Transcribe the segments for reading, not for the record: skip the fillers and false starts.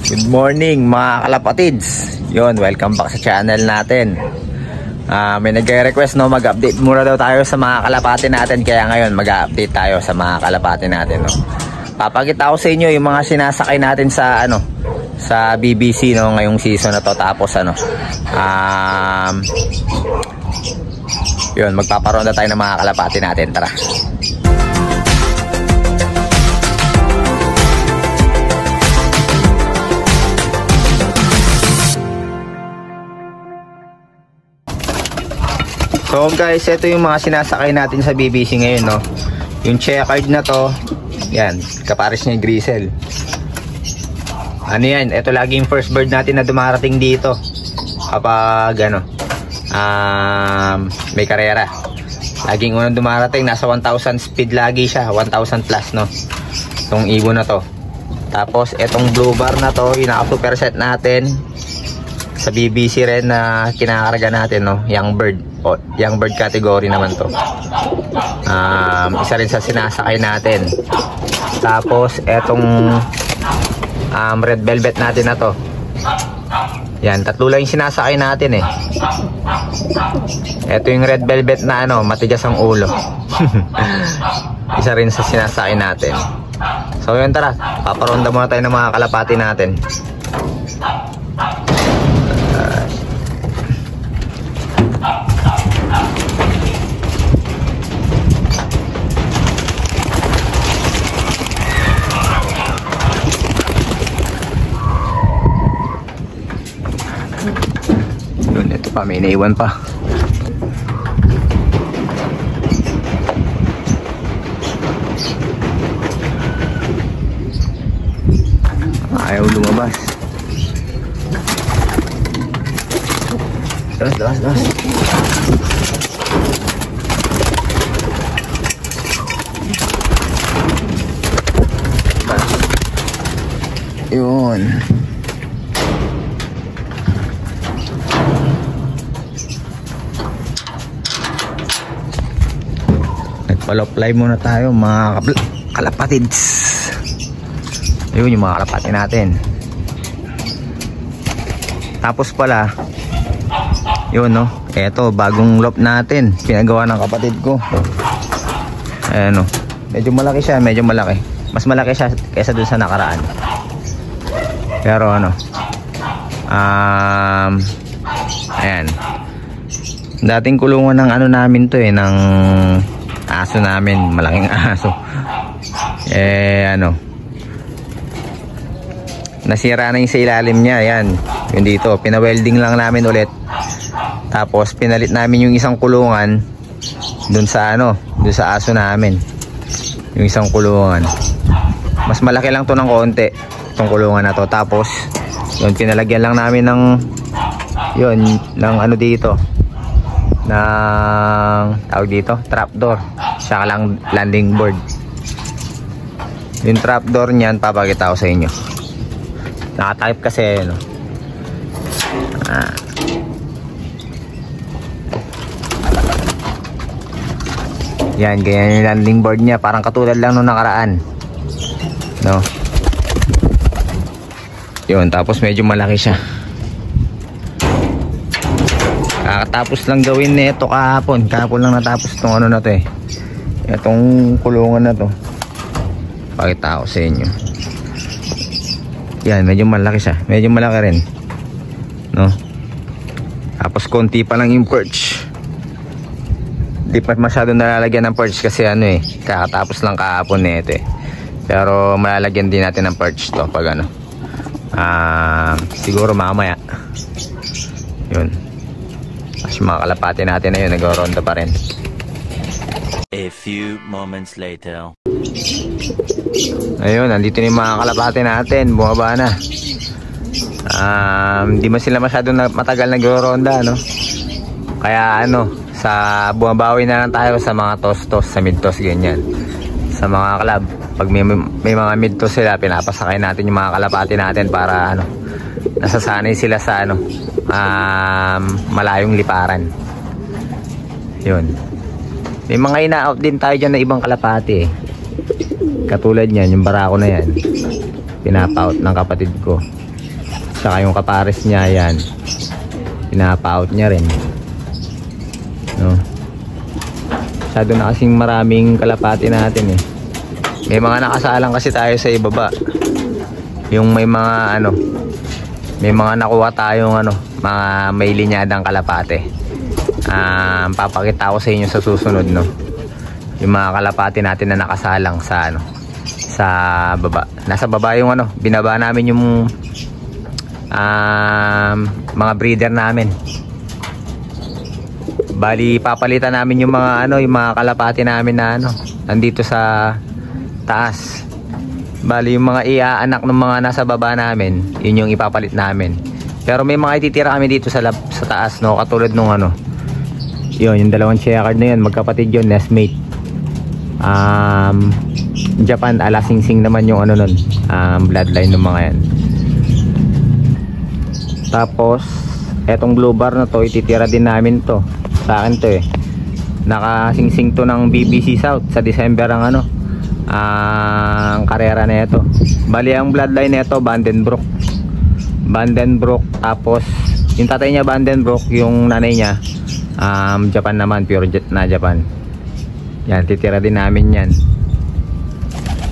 Good morning mga kalapatids. Yun, welcome back sa channel natin. May nagre-request no, mag-update muna daw tayo sa mga kalapati natin. Kaya ngayon mag-update tayo sa mga kalapati natin no. Papakita ko sa inyo yung mga sinasakay natin sa sa BBC no ngayong season na to. Tapos yun, magpaparonda tayo ng mga kalapati natin. Tara. So guys, ito yung mga sinasakay natin sa BBC ngayon no. Yung checkered na to, yan, kapares niya yung Grisel. Ano yan, ito lagi yung first bird natin na dumarating dito kapag may karera. Laging unang dumarating, nasa 1,000 speed lagi siya, 1,000 plus no, itong ibon na to. Tapos itong blue bar na to, yung naka super set natin sa BBC rin na kinakarga natin no, young bird. O, young bird category naman to. Isa rin sa sinasakay natin. Tapos etong red velvet natin na to. Yan, tatlo lang yung sinasakay natin eh. Ito yung red velvet na matigas ang ulo. Isa rin sa sinasakay natin. So yun, tara, paparonda muna tayo ng mga kalapati natin. Ito pa, may naiwan pa. Ayaw lumabas. Das. Yun. Nagpa-apply muna tayo mga kalapatids. Ayun yung mga kalapati natin. Tapos pala yun no, eto bagong loop natin, pinagawa ng kapatid ko. Ayan no, medyo malaki siya, medyo malaki. Mas malaki siya kaysa dun sa nakaraan. Pero ayan, dating kulungan ng namin to ng aso namin, malaking aso. Nasira na yung sa ilalim niya. Yan, yun dito, pina-welding lang namin ulit. Tapos pinalit namin yung isang kulungan dun sa dun sa aso namin. Yung isang kulungan, mas malaki lang to ng konti, itong kulungan na to. Tapos yun, pinalagyan lang namin ng dito ng tawag dito, trapdoor, saka lang landing board. Yung trapdoor niyan papakita ko sa inyo. Naka-type kasi yan, ganyan yung landing board niya, parang katulad lang nung nakaraan no. Yun, tapos medyo malaki siya. Kakatapos lang gawin nito kahapon lang natapos itong na to itong kulungan na to. Pakita ko sa inyo. Yan, medyo malaki siya, medyo malaki rin no. Tapos konti pa lang yung perch, di pa masyado nalalagyan ng perch kasi kakatapos lang kahapon nito pero malalagyan din natin ng perch to pag siguro mamaya. Yun, kasi mga kalapati natin na yun, nag-ronda pa rin. A few moments later. Ayun, nandito na yung mga kalapati natin, bumaba na. Hindi man sila masyado matagal nag-ronda kaya sa bumabawi na lang tayo sa mga toss, sa mid-toss ganyan. Sa mga club, pag may mga mid-toss sila, pinapasakay natin yung mga kalapati natin para nasasanay sila sa malayong liparan. Yun. May mga ina-out din tayo dyan na ibang kalapati Katulad niyan, yung barako na yan, pinapa-out ng kapatid ko. Saka yung kapares niya, yan. Pinapa-out niya rin. No? Masyado na kasing maraming kalapati natin eh. May mga nakasalang kasi tayo sa ibaba. Yung may mga ano, may mga nakuha tayong ano, mga may linyadang kalapate. Papakita ko sa inyo sa susunod, no. Yung mga kalapate natin na nakasalang sa ano, sa baba. Nasa baba yung ano, binaba namin yung mga breeder namin. Bali papalitan namin yung mga ano, yung mga kalapati namin na ano, nandito sa taas. Bali yung mga iaanak ng mga nasa baba namin, yun yung ipapalit namin. Pero may mga ititira kami dito sa taas, no, katulad nung ano. Yun, yung dalawang checkered na yun, magkapatid yun, nestmate. Japan, Alasingsing naman yung ano nun, bloodline ng mga yan. Tapos etong blue bar na to, ititira din namin to. Sa akin to eh. Nakasingsing to ng BBC South sa December ang ano, ang karera na ito. Bali ang bloodline na ito, Vandenbroek. Vandenbroek, tapos yung tatay niya Vandenbroek, yung nanay niya Japan naman, pure na Japan. Yan, titira din namin yan.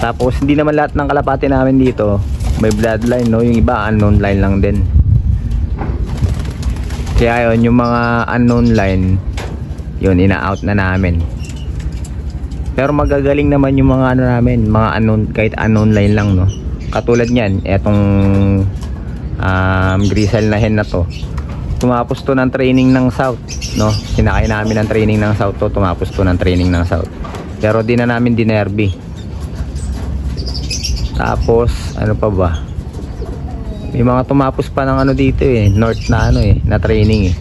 Tapos hindi naman lahat ng kalapati namin dito may bloodline, no? Yung iba unknown line lang din. Kaya yun, yung mga unknown line, yun, ina-out na namin. Pero magagaling naman yung mga ano namin, mga unknown, kahit unknown line lang, no. Katulad niyan, etong grizzle na hen na to, tumapos to ng training ng South, no. Sinakay namin ng training ng South to, tumapos to ng training ng South. Pero di na namin dinerby. Tapos ano pa ba? May mga tumapos pa ng ano dito eh, north na ano eh, na training eh.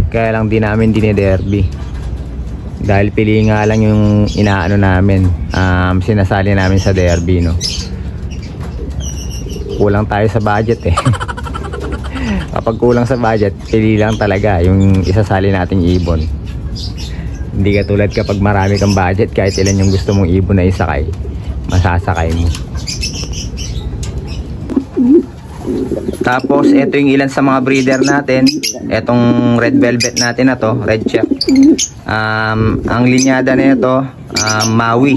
Kaya lang di namin diniderby. Dahil pili nga lang yung inaano namin, sinasali namin sa derby, no. Kulang tayo sa budget eh. Kapag kulang sa budget, pili lang talaga yung isasali nating ibon. Hindi katulad kapag marami kang budget, kahit ilan yung gusto mong ibon na isakay, masasakay mo. Tapos ito yung ilan sa mga breeder natin. Etong red velvet natin na to, red check. Ang linyada na ito, Maui.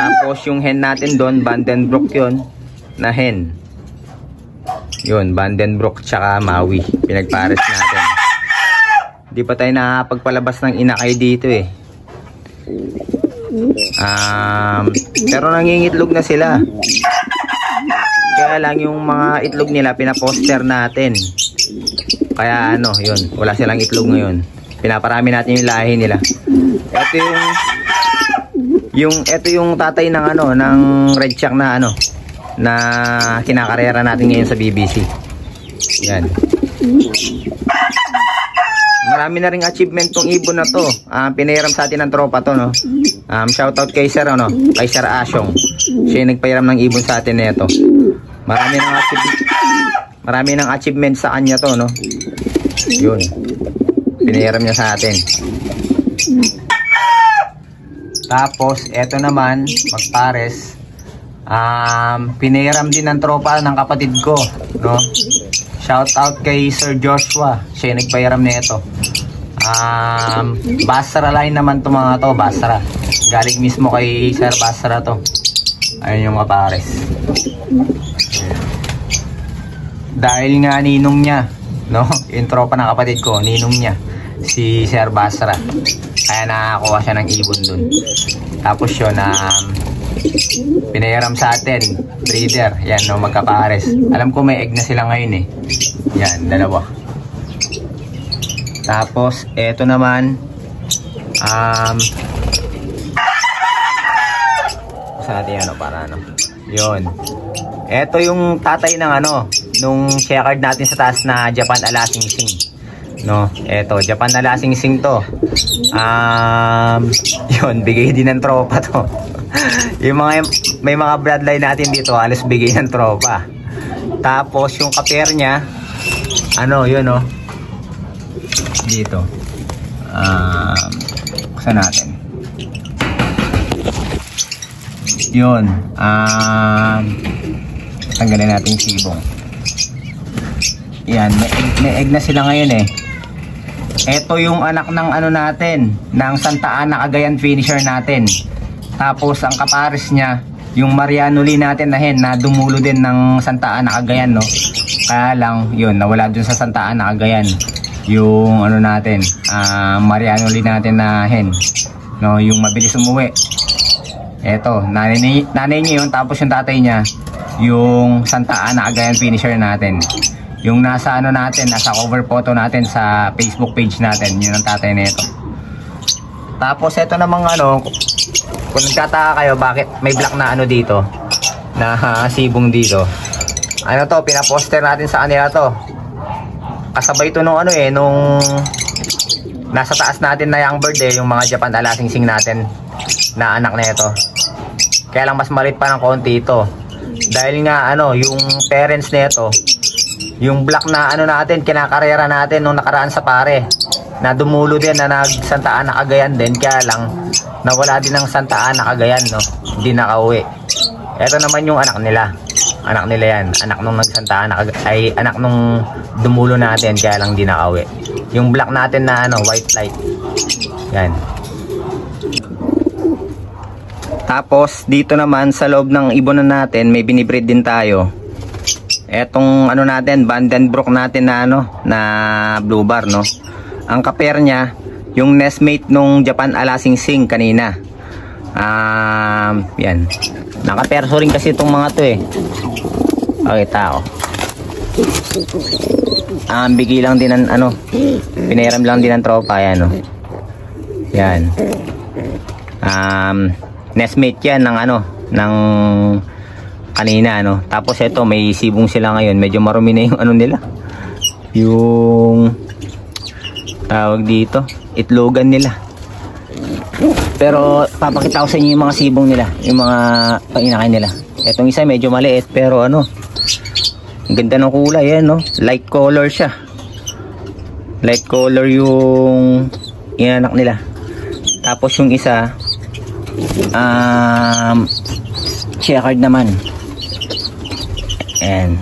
Tapos yung hen natin doon, Vandenbroek yun, na hen. Yun, Vandenbroek tsaka Maui, pinagpares natin. Di pa tayo nakapagpalabas ng inakay dito eh. Pero nangingitlog na sila. Kaya lang yung mga itlog nila pinaposter natin. Kaya ano, yun, wala silang itlog ngayon. Pinaparami natin yung lahi nila. Ito yung tatay ng ano, ng red check na ano, na kinakarera natin ngayon sa BBC. Yan. Marami na ring achievement tong ibon na to. Pinahiram sa atin ng tropa to, no. Shoutout kay Sir, ano, kay Sir Asyong. Siya yung nagpahiram ng ibon sa atin nito. Marami ng achievement sa kanya to, no. Yun. Pinahiram niya sa atin. Tapos eto naman, magpares. Pinahiram din ng tropa ng kapatid ko, no. Shout out kay Sir Joshua, siya nagpahiram nito. Basra line naman to mga to, Basra. Galing mismo kay Sir Basra to. Ayun yung kapares. Dahil nga ninong niya, no, yung tropa ng kapatid ko, ninong niya, si Sir Basra. Kaya nakakuha siya ng ibon dun. Tapos yun, pinahiram sa atin, breeder, yan, no, magkapares. Alam ko may egg na sila ngayon eh. Yan, dalawa. Tapos eto naman, sa natin ano, para ano, yun. Eto yung tatay ng ano, nung checkered natin sa taas na Japan Alasingsing, no. Eto, Japan Alasingsing to. Yun, bigay din ng tropa to. Yung mga, may mga bloodline natin dito, halos bigay ng tropa. Tapos yung kapair niya, ano, yun, no, dito. Buksan natin. Yun. Tanggalin natin yung sibong. Yan, may egg na sila ngayon eh. Ito yung anak ng ano natin, ng Santa Ana Cagayan finisher natin. Tapos ang kapares niya, yung Mariano Lee natin na hen na dumulo din ng Santa Ana Cagayan, no. Kaya lang, yun, nawala dun sa Santa Ana Cagayan. Yung ano natin, Mariano Lee natin na hen, no, yung mabilis umuwi. Eto, nanay niya yun, tapos yung tatay niya, yung Santa Ana Cagayan finisher natin. Yung nasa ano natin, nasa cover photo natin sa Facebook page natin, yun ang tatay na ito. Tapos ito namang ano, kung nagtataka kayo bakit may black na ano dito, na sibong dito. Ano to, pinaposter natin sa kanila to. Kasabay to nung ano eh, nung nasa taas natin na young bird eh, yung mga Japan Alasingsing natin na anak na ito. Kaya lang mas malit pa ng konti ito. Dahil nga ano, yung parents na ito, yung black na ano natin, kinakarera natin nung nakaraan sa pare, na dumulo din, na nag Santa Ana Cagayan din, kaya lang nawala din ng Santa Ana Cagayan, no, hindi nakauwi. Ito naman yung anak nila yan, anak nung nag Santa Ana ay anak nung dumulo natin, kaya lang hindi nakauwi. Yung black natin na ano, white light yan. Tapos dito naman sa loob ng ibonan natin, may binibreed din tayo. Etong ano natin, Vandenbroek natin na ano, na blue bar, no. Ang kapair niya, yung nestmate nung Japan Alasingsing kanina. Yan. Nakaperso rin kasi itong mga to eh. Pakita ko. Bigay lang din ng ano, pinahiram lang din ng tropa yan, no. Yan. Nestmate yan ng ano, ng kanina, no. Tapos ito, may sibong sila ngayon. Medyo marumi na yung ano nila, yung tawag dito, itlogan nila. Pero papakita ko sa inyo yung mga sibong nila, yung mga painakay nila. Etong isa medyo maliit, pero ano, ang ganda ng kulay yan, no. Light color siya, light color yung inanak nila. Tapos yung isa checkered naman. And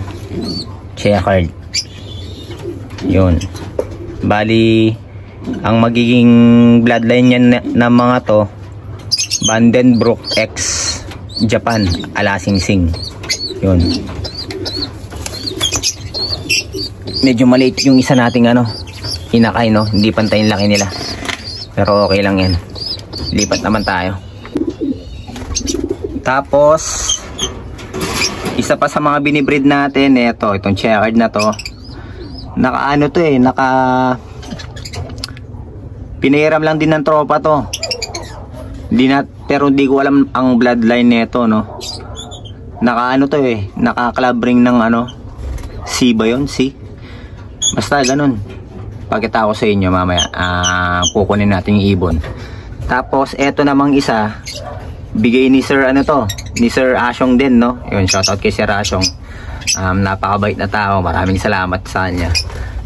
checkered. Yun. Bali, ang magiging bloodline niyan na mga to, Vandenbroek X Japan Alasingsing. Yun. Medyo maliit yung isa nating ano, inakay, no. Hindi pantay yung laki nila. Pero okay lang yan. Lipat naman tayo. Tapos isa pa sa mga binibreed natin, itong checkered na to. Naka ano to eh, pinahiram lang din ng tropa to. Pero hindi ko alam ang bloodline nito, no. Naka ano to eh, naka-club ring ng ano, C ba yun? C? Basta ganun. Pakita ko sa inyo mamaya. Kukunin natin yung ibon. Tapos eto namang isa, bigay ni Sir ano to, ni Sir Asyong din, no. Yun, shoutout kay Sir Asyong. Napakabait na tao, maraming salamat sa kanya.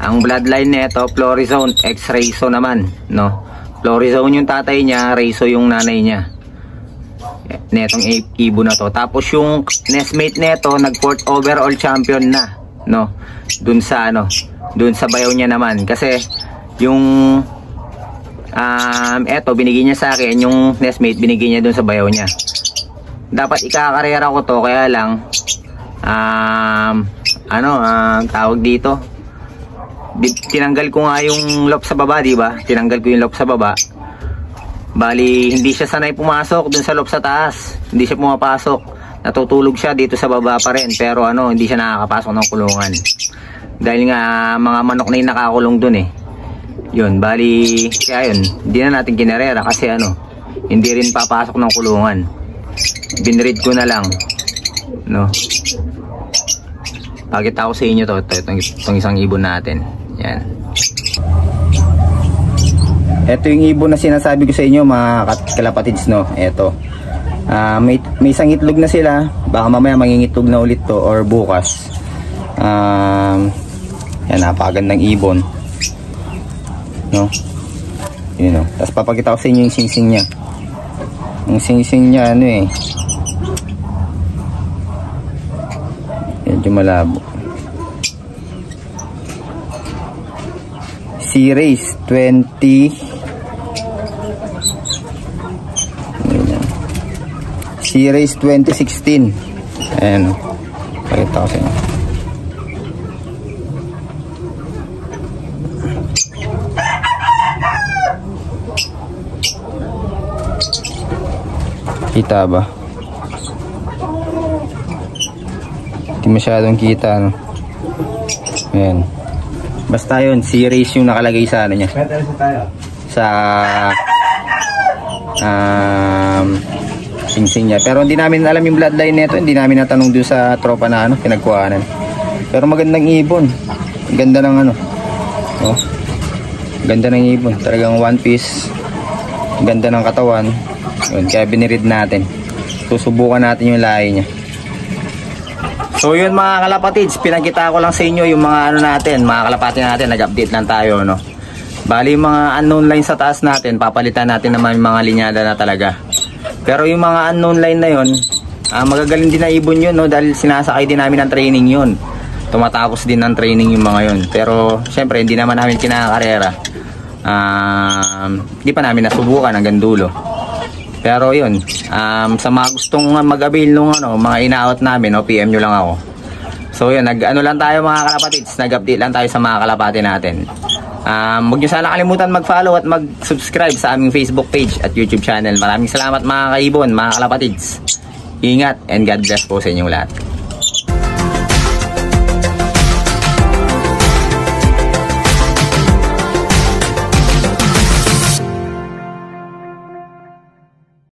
Ang bloodline nito, Florizone X Raiso naman, no. Florizone yung tatay niya, Raiso yung nanay niya. Netong ibon na to. Tapos yung nestmate nito, nag-fourth overall champion na, no. Dun sa ano, dun sa bayaw niya naman. Kasi yung eto binigay niya sa akin, yung nestmate binigay niya dun sa bayaw niya. Dapat ikakarera ko to, kaya lang tawag dito, tinanggal ko nga yung lock sa baba, di ba? Tinanggal ko yung lock sa baba. Bali, hindi siya sanay pumasok dun sa lock sa taas. Hindi siya pumapasok. Natutulog siya dito sa baba pa rin, pero ano, hindi siya nakakapasok ng kulungan. Dahil nga mga manok na yung nakakulong dun eh. Yun, bali, kaya yun, hindi na natin kinarera kasi ano, hindi rin papasok ng kulungan. Binread ko na lang, no. Pakita ko sa inyo to, itong isang ibon natin. Yan. Ito yung ibon na sinasabi ko sa inyo, mga kalapatids, no. Ito. May isang itlog na sila. Baka mamaya mangingitlog na ulit to or bukas. Yan, napakagandang ibon, no. Yun, no. Tapos papakita ko sa inyo yung singsing niya. Yung singsing niya, ano eh, Medyo malabo. Series 20. Series 2016. Ayan. Pakita ko sa inyo. Kita ba? Hindi masyadong kita, no? Ayan. Basta yun, series yung nakalagay sa ano niya. Sa singsing niya. Pero hindi namin alam yung bloodline nito. Hindi namin natanong dun sa tropa na ano, pinagkuhanan. Pero magandang ibon. Ganda ng ano. Oh. Ganda ng ibon. Talagang one piece. Ganda ng katawan. Yun, kaya binirid natin. Susubukan natin yung lahi niya. So yun mga kalapatids, pinakita ko lang sa inyo yung mga ano natin, mga kalapati natin, nag-update lang tayo, no. Bali yung mga unknown line sa taas natin, papalitan natin naman yung mga linyada na talaga. Pero yung mga unknown line na yun, magagaling din na ibon yun, no, dahil sinasakay din namin ng training yun. Tumatapos din ng training yung mga yun. Pero syempre hindi naman namin kinakarera. Hindi pa namin nasubukan hanggang dulo. Pero yun, sa mga gustong mag-avail nung ano, mga ina-out namin, no, PM nyo lang ako. So yun, nag-ano lang tayo mga kalapatids, nag-update lang tayo sa mga kalapati natin. Huwag nyo sana kalimutan mag-follow at mag-subscribe sa aming Facebook page at YouTube channel. Maraming salamat mga kaibon, mga kalapatids. Ingat and God bless po sa inyong lahat.